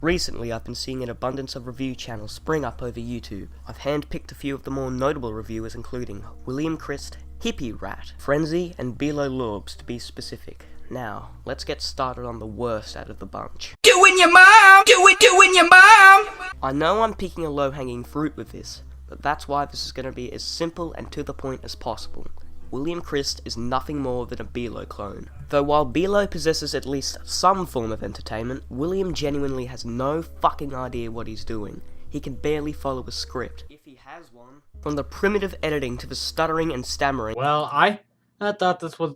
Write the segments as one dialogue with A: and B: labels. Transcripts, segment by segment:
A: Recently, I've been seeing an abundance of review channels spring up over YouTube. I've handpicked a few of the more notable reviewers, including William Crist, Hippie-Rat, Frenzy, and Bilo Lorbs to be specific. Now, let's get started on the worst out of the bunch.
B: Doing your mom! Doing your mom!
A: I know I'm picking a low-hanging fruit with this, but that's why this is going to be as simple and to the point as possible. William Crist is nothing more than a Bilo clone. Though while Bilo possesses at least some form of entertainment, William genuinely has no fucking idea what he's doing. He can barely follow a script, if he has one. From the primitive editing to the stuttering and stammering.
C: Well, I thought this was...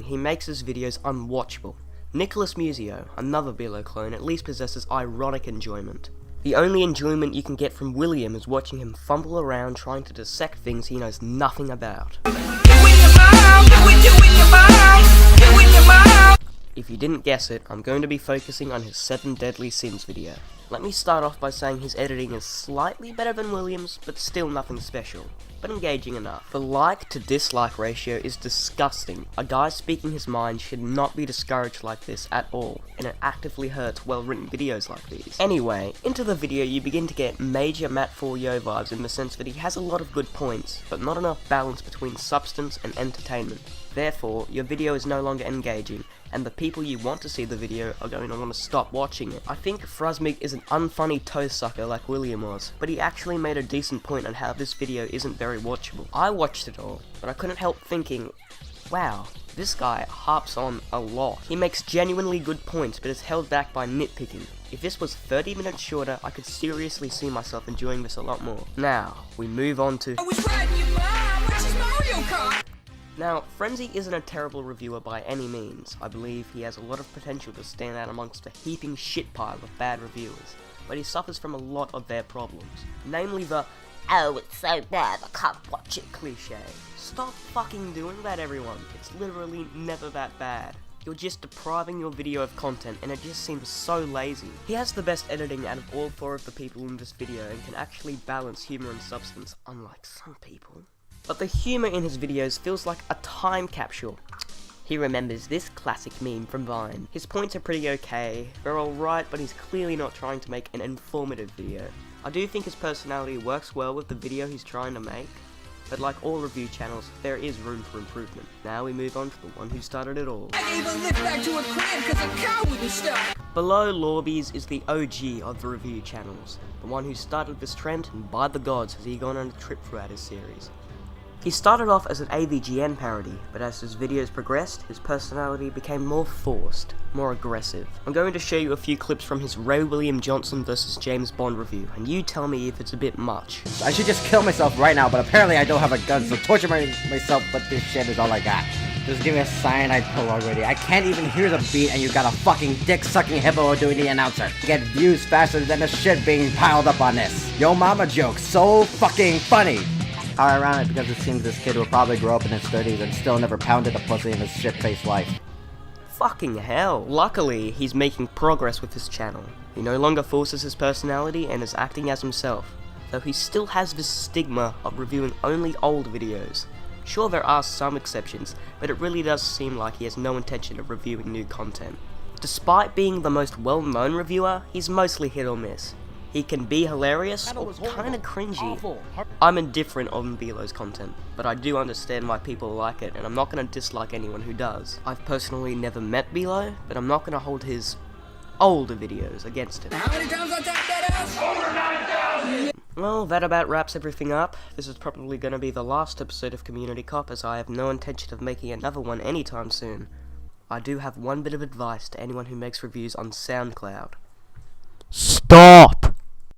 A: He makes his videos unwatchable. Nicholas Musio, another Bilo clone, at least possesses ironic enjoyment. The only enjoyment you can get from William is watching him fumble around trying to dissect things he knows nothing about. If you didn't guess it, I'm going to be focusing on his 7 Deadly Sins video. Let me start off by saying his editing is slightly better than William's, but still nothing special, but engaging enough. The like to dislike ratio is disgusting. A guy speaking his mind should not be discouraged like this at all, and it actively hurts well-written videos like these. Anyway, into the video you begin to get major Matt 4Yo vibes in the sense that he has a lot of good points, but not enough balance between substance and entertainment. Therefore, your video is no longer engaging, and the people you want to see the video are going to want to stop watching it. I think Fruzmig is an unfunny toe sucker like William was, but he actually made a decent point on how this video isn't very watchable. I watched it all, but I couldn't help thinking, wow, this guy harps on a lot. He makes genuinely good points, but is held back by nitpicking. If this was 30 minutes shorter, I could seriously see myself enjoying this a lot more. Now, we move on to...
B: I was riding your mom, which is Mario Kart!
A: Now, Frenzy isn't a terrible reviewer by any means. I believe he has a lot of potential to stand out amongst a heaping shit pile of bad reviewers, but he suffers from a lot of their problems. Namely the, "oh, it's so bad, I can't watch it" cliche. Stop fucking doing that, everyone. It's literally never that bad. You're just depriving your video of content, and it just seems so lazy. He has the best editing out of all 4 of the people in this video, and can actually balance humor and substance, unlike some people. But the humour in his videos feels like a time capsule. He remembers this classic meme from Vine. His points are pretty okay, they're alright, but he's clearly not trying to make an informative video. I do think his personality works well with the video he's trying to make, but like all review channels, there is room for improvement. Now we move on to the one who started it all.
B: I gave a lift back to a crib because a cow wouldn't stop!
A: Below Lorbies is the OG of the review channels, the one who started this trend, and by the gods has he gone on a trip throughout his series. He started off as an AVGN parody, but as his videos progressed, his personality became more forced, more aggressive. I'm going to show you a few clips from his Ray William Johnson vs. James Bond review, and you tell me if it's a bit much.
D: I should just kill myself right now, but apparently I don't have a gun, so torture myself with this shit is all I got. Just give me a cyanide pill already. I can't even hear the beat and you got a fucking dick-sucking hippo doing the announcer. Get views faster than the shit being piled up on this. Yo mama joke, so fucking funny. How ironic, because it seems this kid will probably grow up in his 30s and still never pounded a pussy in his shit-faced life.
A: Fucking hell. Luckily, he's making progress with his channel. He no longer forces his personality and is acting as himself, though he still has this stigma of reviewing only old videos. Sure, there are some exceptions, but it really does seem like he has no intention of reviewing new content. Despite being the most well-known reviewer, he's mostly hit or miss. He can be hilarious or kinda cringy. I'm indifferent on Bilo's content, but I do understand why people like it, and I'm not gonna dislike anyone who does. I've personally never met Bilo, but I'm not gonna hold his older videos against him.
B: How many times I tapped that ass? Over 9,000!
A: Well, that about wraps everything up. This is probably gonna be the last episode of Community Cop, as I have no intention of making another one anytime soon. I do have one bit of advice to anyone who makes reviews on SoundCloud. Stop!